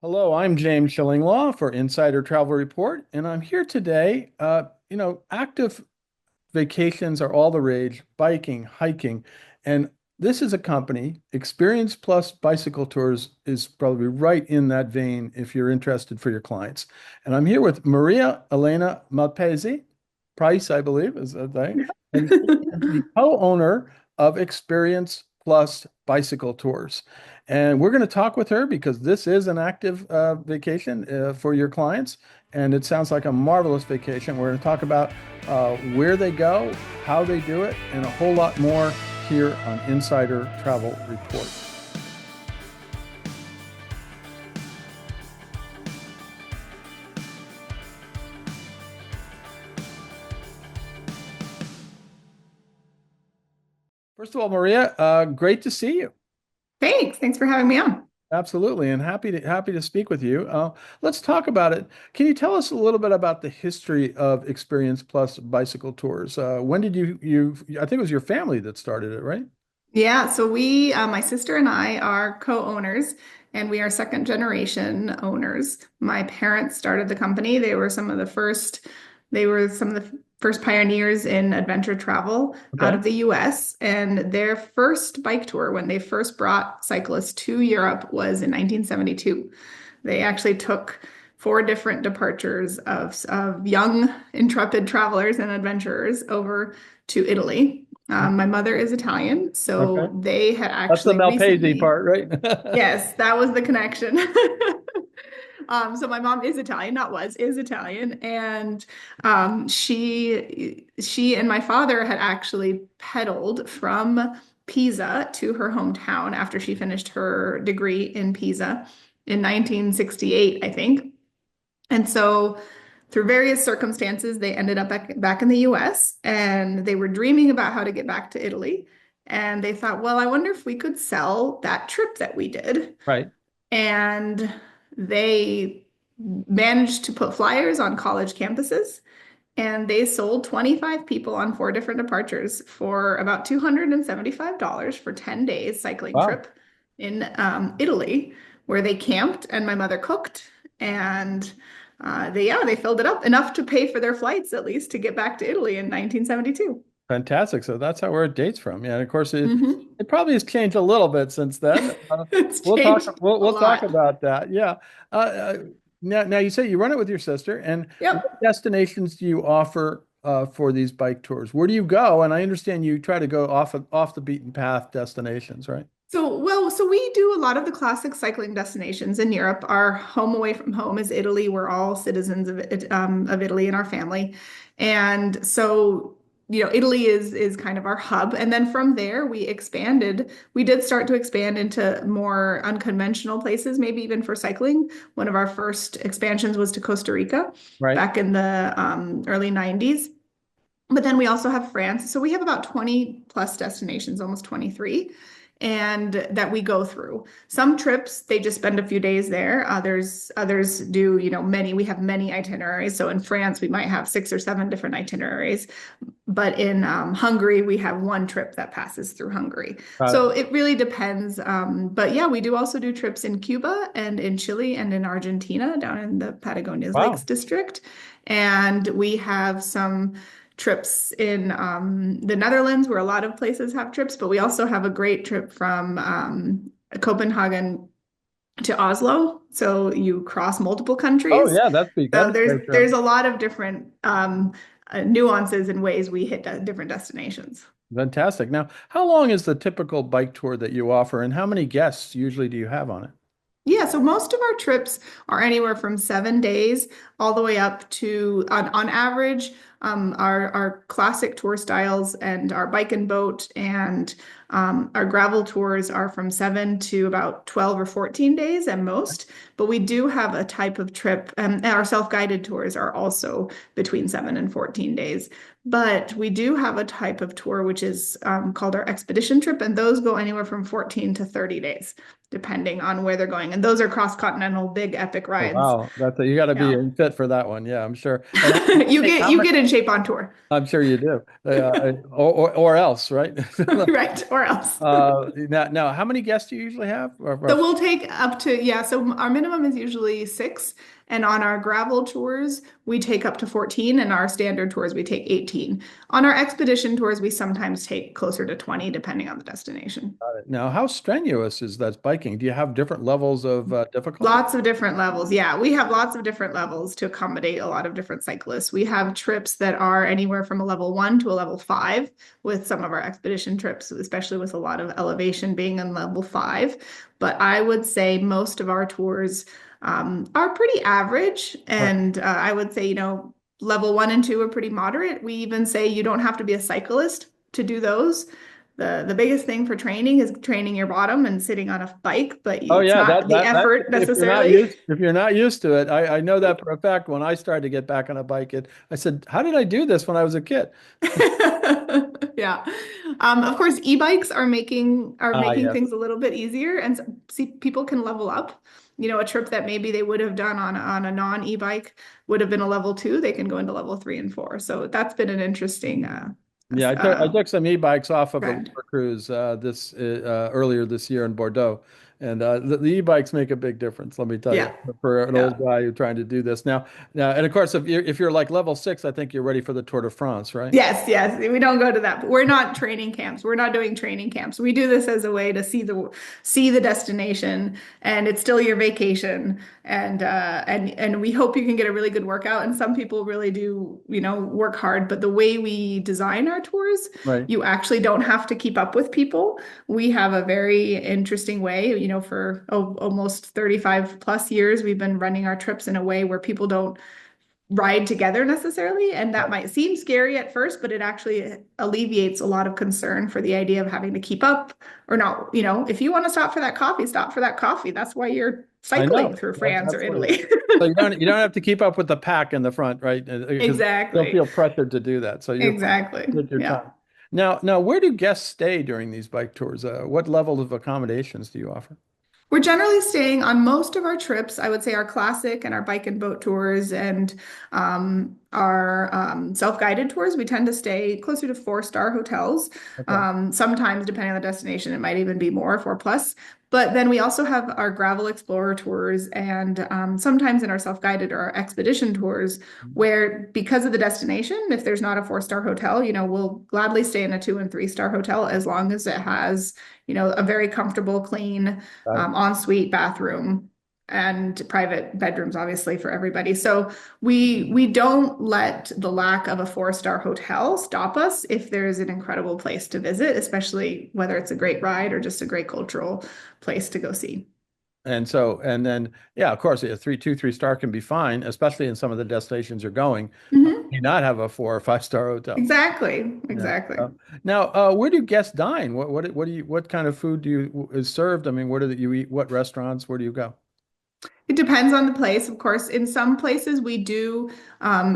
Hello, I'm James Shillinglaw for Insider Travel Report, and I'm here today. Active vacations are all the rage, biking, hiking, and this is a company, Experience Plus Bicycle Tours is probably right in that vein if you're interested for your clients. And I'm here with Maria Elena Malpezi, Price, I believe, is that thing, and she is the co-owner of Experience Plus Bicycle Tours. And we're going to talk with her because this is an active vacation for your clients. And it sounds like a marvelous vacation. We're going to talk about where they go, how they do it, and a whole lot more here on Insider Travel Report. First of all, Maria, great to see you. Thanks for having me on. Absolutely, and happy to speak with you. Let's talk about it. Can you tell us a little bit about the history of Experience Plus Bicycle Tours? When did I think it was your family that started it, right? Yeah, so my sister and I are co-owners, and we are second generation owners. My parents started the company. They were some of the first pioneers in adventure travel out Okay. of the US. And their first bike tour, when they first brought cyclists to Europe, was in 1972. They actually took four different departures of young, intrepid travelers and adventurers over to Italy. My mother is Italian, Okay. so they had That's the actually Malpese recently, part, right? yes, that was the connection. So my mom is Italian, not was, is Italian, and she and my father had actually pedaled from Pisa to her hometown after she finished her degree in Pisa in 1968, I think. And so, through various circumstances, they ended up back in the US and they were dreaming about how to get back to Italy. And they thought, well, I wonder if we could sell that trip that we did. Right. And they managed to put flyers on college campuses. And they sold 25 people on four different departures for about $275 for 10 days cycling Wow. trip in Italy, where they camped and my mother cooked. And they filled it up enough to pay for their flights at least to get back to Italy in 1972. Fantastic. So that's how where it dates from. Yeah, and of course Hmm. it probably has changed a little bit since then. It's We'll talk changed we'll, a we'll talk lot. about that. Yeah. Uh, uh, now you say you run it with your sister, and what Yep. destinations do you offer for these bike tours? Where do you go? And I understand you try to go off the beaten path destinations, right? So we do a lot of the classic cycling destinations in Europe. Our home away from home is Italy. We're all citizens of Italy in our family. And so, Italy is kind of our hub. And then from there, we expanded. We did start to expand into more unconventional places, maybe even for cycling. One of our first expansions was to Costa Rica Right. back in the early 90s. But then we also have France. So we have about 20 plus destinations, almost 23, and that we go through. Some trips, they just spend a few days there. Others do, we have many itineraries. So in France, we might have six or seven different itineraries. But in Hungary, we have one trip that passes through Hungary. Got it. So it really depends. But yeah, we do also do trips in Cuba and in Chile and in Argentina, down in the Patagonia's Lakes Wow. District. And we have some trips in the Netherlands, where a lot of places have trips, but we also have a great trip from Copenhagen to Oslo. So you cross multiple Oh countries. yeah, that'd So be a great trip. there's a lot of different nuances and ways we hit different destinations. Fantastic. Now, how long is the typical bike tour that you offer, and how many guests usually do you have on it? Yeah, so most of our trips are anywhere from 7 days all the way up to, on average, our classic tour styles and our bike and boat and our gravel tours are from 7 to about 12 or 14 days at most. But we do have a type of trip, and our self-guided tours are also between 7 and 14 days. But we do have a type of tour which is called our expedition trip, and those go anywhere from 14 to 30 days depending on where they're going. And those are cross-continental, big, epic Oh, rides. wow, you got to be Yeah. fit for that one. Yeah, I'm sure. And You get a in shape on tour. I'm sure you do. Or else, right? Right, or else. Now, how many guests do you usually have? So we'll take up to, yeah, so our minimum is usually six. And on our gravel tours, we take up to 14. And our standard tours, we take 18. On our expedition tours, we sometimes take closer to 20, depending on the destination. Now, how strenuous is that biking? Do you have different levels of difficulty? Lots of different levels. Yeah, we have lots of different levels to accommodate a lot of different cyclists. We have trips that are anywhere from a level 1 to a level 5 with some of our expedition trips, especially with a lot of elevation being in level 5. But I would say most of our tours are pretty average. Right. And I would say, level 1 and 2 are pretty moderate. We even say you don't have to be a cyclist to do those. The biggest thing for training is training your bottom and sitting on a bike, but Oh it's yeah, not the effort necessarily. if you're not used to it, I know that for a fact. When I started to get back on a bike, I said, "How did I do this when I was a kid?" Yeah. Of course, e-bikes are making Yes. things a little bit easier, and see people can level up. A trip that maybe they would have done on a non-e-bike would have been a level 2. They can go into level 3 and 4. So that's been an interesting Yeah, I took some e-bikes off of the trend. river cruise this earlier this year in Bordeaux, and the e-bikes make a big difference. Let me tell you, Yeah. for an Yeah. old guy who's trying to do this now, and of course, if you're like level 6, I think you're ready for the Tour de France, right? Yes, yes. We don't go to that. But we're not training camps. We're not doing training camps. We do this as a way to see the destination, and it's still your vacation. And we hope you can get a really good workout. And some people really do, work hard. But the way we design our tours, Right. you actually don't have to keep up with people. We have a very interesting way, for almost 35 plus years, we've been running our trips in a way where people don't ride together necessarily. And that might seem scary at first, but it actually alleviates a lot of concern for the idea of having to keep up or not. If you want to stop for that coffee, stop for that coffee. That's why you're I cycling know. through France or Absolutely. Italy. So you don't have to keep up with the pack in the front, right? Because you'll Exactly. feel pressured to do that. So you're Exactly. take your Yeah. time. Now, where do guests stay during these bike tours? What level of accommodations do you offer? We're generally staying on most of our trips. I would say our classic and our bike and boat tours and our self-guided tours. We tend to stay closer to 4-star hotels. Okay. Sometimes, depending on the destination, it might even be more, 4+. But then we also have our gravel explorer tours and sometimes in our self-guided or our expedition tours, where because of the destination, if there's not a 4-star hotel, we'll gladly stay in a 2 and 3-star hotel as long as it has, a very comfortable, clean Got it. ensuite bathroom and private bedrooms, obviously, for everybody. So we don't let the lack of a 4-star hotel stop us if there's an incredible place to visit, especially whether it's a great ride or just a great cultural place to go see. And then, yeah, of course, a 3 star can be fine, especially in some of the destinations you're going. Mhm. You not have a 4 or 5 star hotel. Exactly. Yeah. Exactly. Now, where do guests dine? What kind of food is served? I mean, where do you eat? What restaurants? Where do you go? It depends on the place, of course. In some places, we do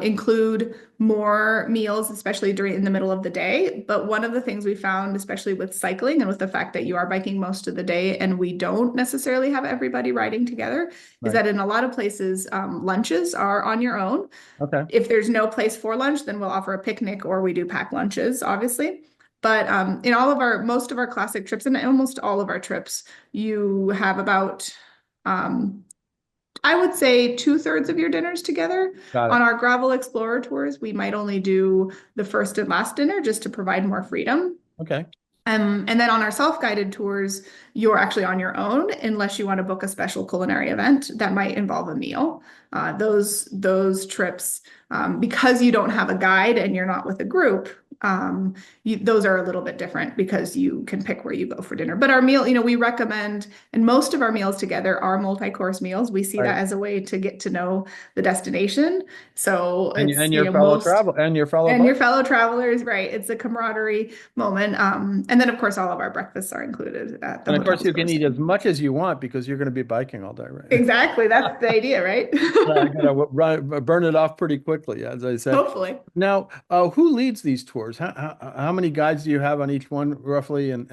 include more meals, especially during in the middle of the day. But one of the things we found, especially with cycling and with the fact that you are biking most of the day, and we don't necessarily have everybody riding together, is Right. that in a lot of places, lunches are on your own. Okay. If there's no place for lunch, then we'll offer a picnic or we do pack lunches, obviously. But in most of our classic trips and almost all of our trips, you have about I would say 2/3 of your dinners together. Got On it. our Gravel Explorer tours, we might only do the first and last dinner just to provide more freedom. Okay. And then on our self-guided tours, you're actually on your own unless you want to book a special culinary event that might involve a meal. Those trips, because you don't have a guide and you're not with a group, those are a little bit different because you can pick where you go for dinner. But our meal, we recommend, and most of our meals together are multi-course meals. We see Right. that as a way to get to know the destination. So it's, And your fellow travel and your fellow and your bike. fellow travelers, right? It's a camaraderie moment. And then, of course, all of our breakfasts are included at the And of course, hotels you we're can eat staying. as much as you want because you're going to be biking all day, right? Exactly. That's the idea, right? I gotta burn it off pretty quickly, as I said. Hopefully. Now, who leads these tours? How many guides do you have on each one, roughly, and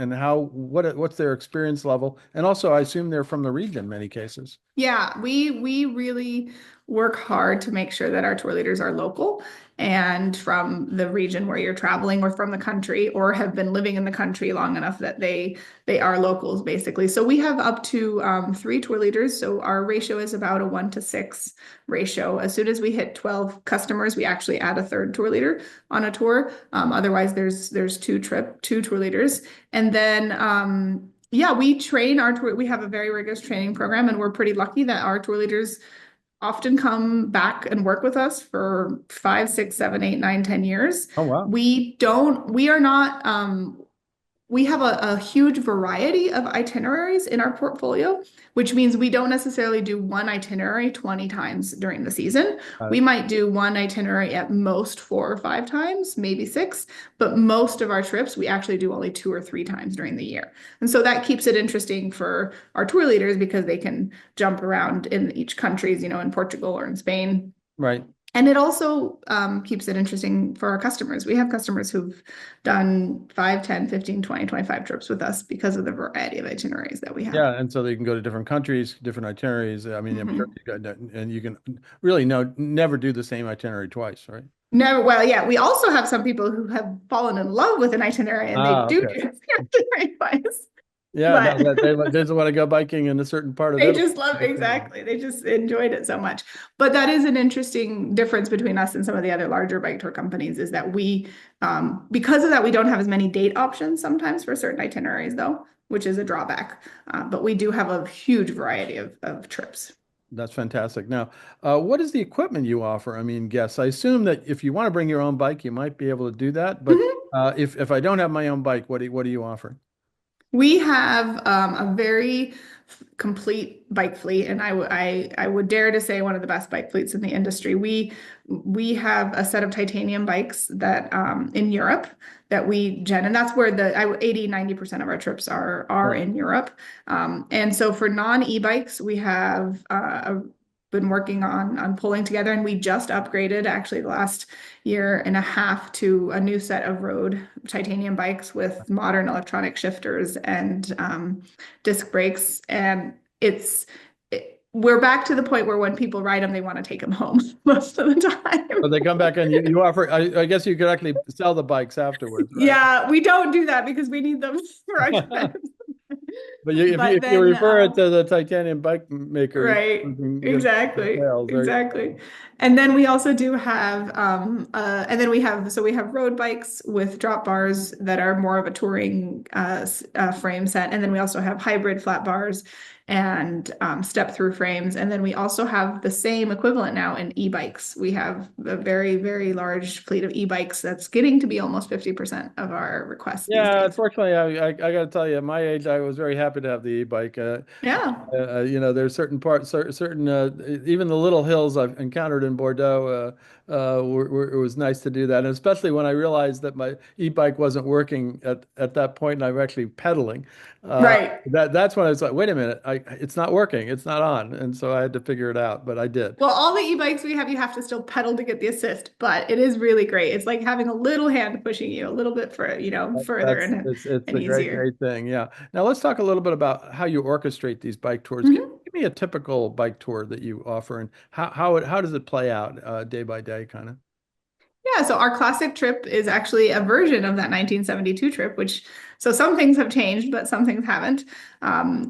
what's their experience level? And also, I assume they're from the region in many cases. Yeah, we really work hard to make sure that our tour leaders are local and from the region where you're traveling or from the country or have been living in the country long enough that they are locals basically. So we have up to 3 tour leaders. So our ratio is about a 1 to 6 ratio. As soon as we hit 12 customers, we actually add a third tour leader on a tour. Otherwise, there's two tour leaders, and then yeah, we train our tour. We have a very rigorous training program, and we're pretty lucky that our tour leaders often come back and work with us for 5, 6, 7, 8, 9, 10 years. Oh, wow. We are not, we have a huge variety of itineraries in our portfolio, which means we don't necessarily do one itinerary 20 times during the season. We might do one itinerary at most 4 or 5 times, maybe 6, but most of our trips, we actually do only 2 or 3 times during the year. And so that keeps it interesting for our tour leaders because they can jump around in each countries, in Portugal or in Spain. Right. And it also keeps it interesting for our customers. We have customers who've done 5, 10, 15, 20, 25 trips with us because of the variety of itineraries that we have. Yeah, and so they can go to different countries, different itineraries. I mean, I'm sure Mhm. you got that, and you can really never do the same itinerary twice, right? No, well, yeah, we also have some people who have fallen in love with an itinerary and they Ah, do okay. the itinerary twice. Yeah, no, But they just want to go biking in a certain part of they Italy. just love, exactly. They just enjoyed it so much. But that is an interesting difference between us and some of the other larger bike tour companies is that because of that, we don't have as many date options sometimes for certain itineraries, though, which is a drawback. But we do have a huge variety of trips. That's fantastic. Now, what is the equipment you offer? I mean, guess I assume that if you want to bring your own bike, you might be able to do that. But Mhm. if I don't have my own bike, what do you offer? We have a very complete bike fleet, and I would dare to say one of the best bike fleets in the industry. We have a set of titanium bikes that in Europe that and that's where the 80-90% of our trips are Right. in Europe. And so for non-e-bikes, we have been working on pulling together, and we just upgraded actually the last year and a half to a new set of road titanium bikes with modern electronic shifters and disc brakes. And we're back to the point where when people ride them, they want to take them home most of the time. So they come back and you offer. I guess you could actually sell the bikes afterwards, right? Yeah, we don't do that because we need them for our trips. But But if you then, refer it to the titanium bike maker, you right, can give exactly, sales. There you exactly. And then we also do have, and then we have road bikes with drop bars that are more of a touring frame set. And then we also have hybrid flat bars and step through frames. And then we also have the same equivalent now in e-bikes. We have a very, very large fleet of e-bikes that's getting to be almost 50% of our requests these Yeah, days. unfortunately, I got to tell you, at my age, I was very happy to have the e-bike. Yeah. There's certain parts, certain, even the little hills I've encountered in Bordeaux, it was nice to do that. And especially when I realized that my e-bike wasn't working at that point and I'm actually pedaling. Right. That's when I was like, wait a minute, it's not working, it's not on. And so I had to figure it out, but I did. Well, all the e-bikes we have, you have to still pedal to get the assist, but it is really great. It's like having a little hand pushing you a little bit further It's and a great, easier. great thing. Yeah. Now let's talk a little bit about how you orchestrate these bike tours. Mhm. Give me a typical bike tour that you offer and how does it play out day by day kind of? Yeah, so our classic trip is actually a version of that 1972 trip, so some things have changed, but some things haven't.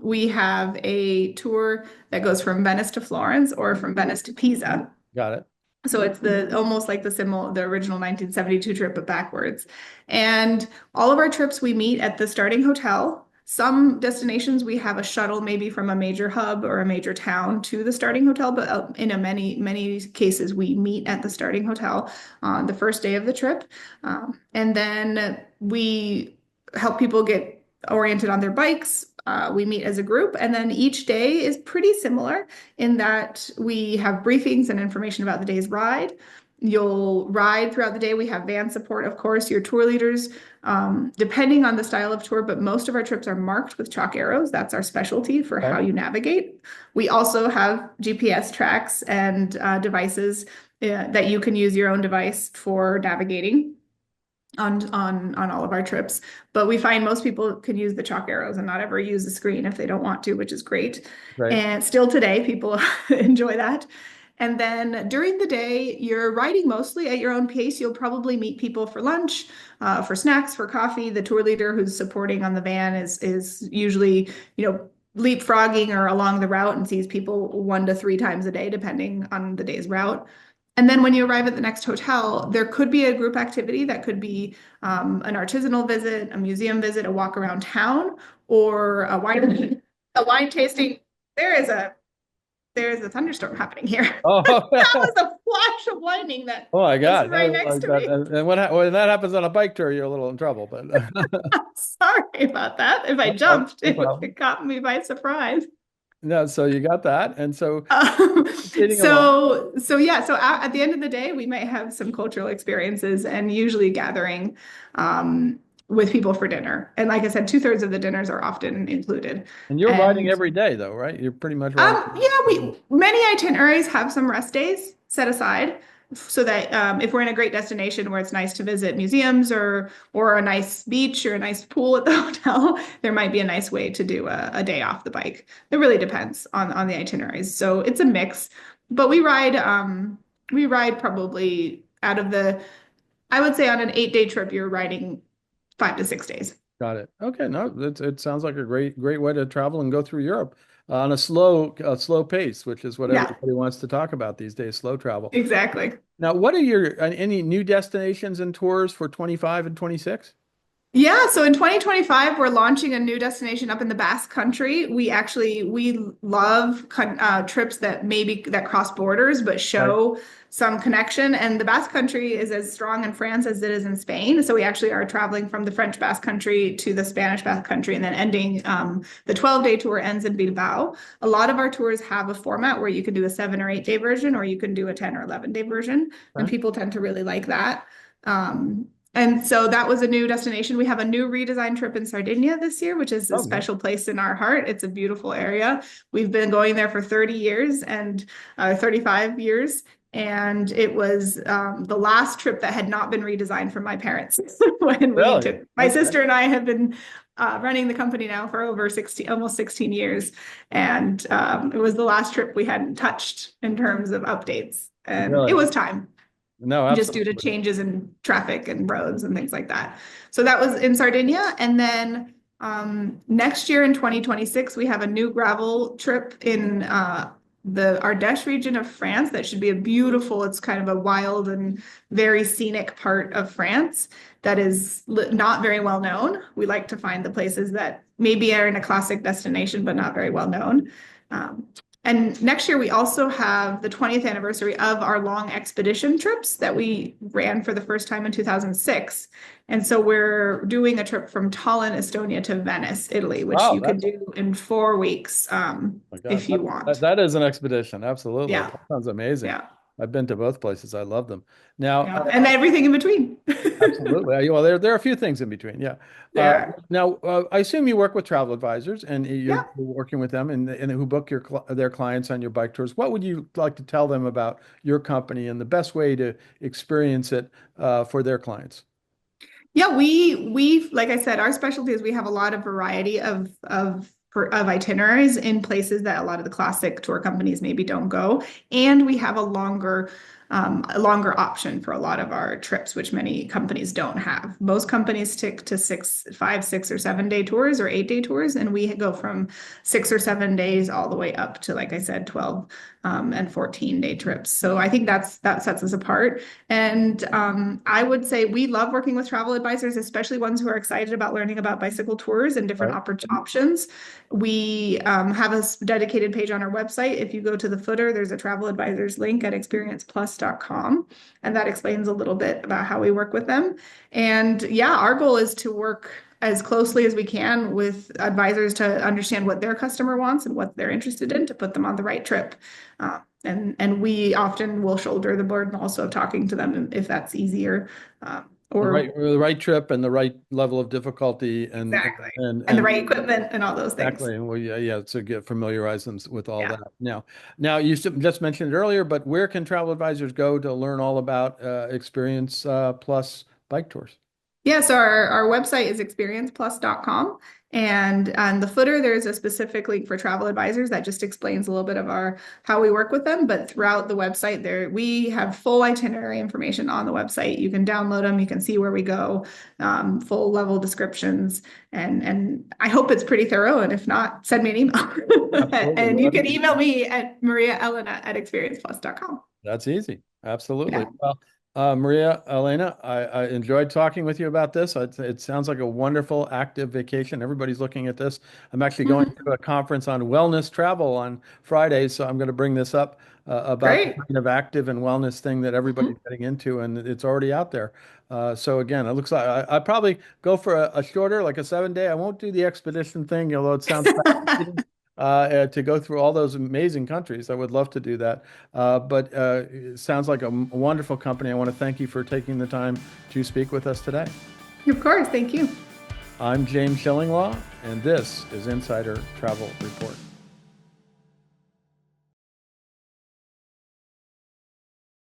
We have a tour that goes from Venice to Florence or from Venice to Pisa. Got it. So it's the almost like the original 1972 trip, but backwards. And all of our trips we meet at the starting hotel. Some destinations we have a shuttle maybe from a major hub or a major town to the starting hotel, but in many cases we meet at the starting hotel on the first day of the trip. And then we help people get oriented on their bikes. We meet as a group, and then each day is pretty similar in that we have briefings and information about the day's ride. You'll ride throughout the day. We have van support, of course, your tour leaders, depending on the style of tour, but most of our trips are marked with chalk arrows. That's our specialty for how Okay. you navigate. We also have GPS tracks and devices that you can use your own device for navigating on all of our trips. But we find most people can use the chalk arrows and not ever use the screen if they don't want to, which is great. Right. And still today, people enjoy that. And then during the day, you're riding mostly at your own pace. You'll probably meet people for lunch, for snacks, for coffee. The tour leader who's supporting on the van is usually, leapfrogging or along the route and sees people 1 to 3 times a day, depending on the day's route. And then when you arrive at the next hotel, there could be a group activity that could be an artisanal visit, a museum visit, a walk around town, or a wine tasting. There is a there is a thunderstorm happening here. Oh, That was a flash of lightning that oh my was God. right next to me. And when that happens on a bike tour, you're a little in trouble, but Sorry about that. If I no jumped, problem. it caught me by surprise. No, so you got that. And so proceeding along. So yeah, so at the end of the day, we might have some cultural experiences and usually gathering with people for dinner. And like I said, 2/3 of the dinners are often included. And you're riding And every day though, right? You're pretty much riding. yeah, we many itineraries have some rest days set aside so that if we're in a great destination where it's nice to visit museums or a nice beach or a nice pool at the hotel, there might be a nice way to do a day off the bike. It really depends on the itineraries. So it's a mix, but we ride probably out of the I would say on an 8-day trip, you're riding 5 to 6 days. Got it. Okay, no, it sounds like a great way to travel and go through Europe on a slow pace, which is what Yeah, everybody wants to talk about these days, slow travel. exactly. Now, what are your any new destinations and tours for 25 and 26? Yeah, so in 2025, we're launching a new destination up in the Basque Country. We love trips that cross borders but Right. show some connection. And the Basque Country is as strong in France as it is in Spain. So we actually are traveling from the French Basque Country to the Spanish Basque Country, and then ending the 12-day tour ends in Bilbao. A lot of our tours have a format where you can do a 7 or 8 day version, or you can do a 10 or 11-day version, and Okay. people tend to really like that. And so that was a new destination. We have a new redesigned trip in Sardinia this year, which is a Oh, no. special place in our heart. It's a beautiful area. We've been going there for 30 years and 35 years. And it was the last trip that had not been redesigned for my parents when we Really? took my Okay. sister and I have been running the company now for over 16, almost 16 years. And it was the last trip we hadn't touched in terms of updates. And it Really? was time No, just due to absolutely. changes in traffic and roads and things like that. So that was in Sardinia. And then next year in 2026, we have a new gravel trip in the Ardèche region of France. That should be it's kind of a wild and very scenic part of France that is not very well known. We like to find the places that maybe are in a classic destination, but not very well known. And next year, we also have the 20th anniversary of our long expedition trips that we ran for the first time in 2006. And so we're doing a trip from Tallinn, Estonia to Venice, Italy, which Wow, you can that's do in 4 weeks my God. if you want. That is an expedition. Absolutely. Yeah, That sounds amazing. yeah, I've been to both places. I love them. Now, yeah. And everything in between. absolutely. Well, there are a few things in between. Yeah. There. Now, I assume you work with travel advisors and you're Yeah. working with them and who book their clients on your bike tours. What would you like to tell them about your company and the best way to experience it for their clients? Yeah, we like I said, our specialty is we have a lot of variety of itineraries in places that a lot of the classic tour companies maybe don't go, and we have a longer option for a lot of our trips, which many companies don't have. Most companies stick to 5, 6 or 7 day tours or 8 day tours, and we go from 6 or 7 days all the way up to, like I said, 12 and 14-day trips. So I think that sets us apart. And I would say we love working with travel advisors, especially ones who are excited about learning about bicycle tours and different Right. options. We have a dedicated page on our website. If you go to the footer, there's a travel advisors link at experienceplus.com, and that explains a little bit about how we work with them. And yeah, our goal is to work as closely as we can with advisors to understand what their customer wants and what they're interested in to put them on the right trip. And we often will shoulder the burden also of talking to them if that's easier. Or The right trip and the right level of difficulty exactly. and And the right equipment and all those things. exactly. And well, yeah, to get familiarize them with all Yeah. that. Now you just mentioned it earlier, but where can travel advisors go to learn all about Experience Plus bike tours? Yeah, so our website is experienceplus.com. And on the footer, there's a specific link for travel advisors that just explains a little bit of our how we work with them. But throughout the website, there we have full itinerary information on the website. You can download them, you can see where we go, full level descriptions, and I hope it's pretty thorough. And if not, send me an email. Absolutely. And you can email me at mariaelena@experienceplus.com. That's easy. Absolutely. Yeah. Well, Maria Elena, I enjoyed talking with you about this. It sounds like a wonderful active vacation. Everybody's looking at this. I'm actually going Mhm. to a conference on wellness travel on Friday, so I'm going to bring this up about the Great. kind of active and wellness thing that everybody's getting into, and it's already out there. So again, it looks like I probably go for a shorter, like a 7 day. I won't do the expedition thing, although it sounds fascinating to go through all those amazing countries. I would love to do that. But it sounds like a wonderful company. I want to thank you for taking the time to speak with us today. Of course. Thank you. I'm James Shillinglaw, and this is Insider Travel Report.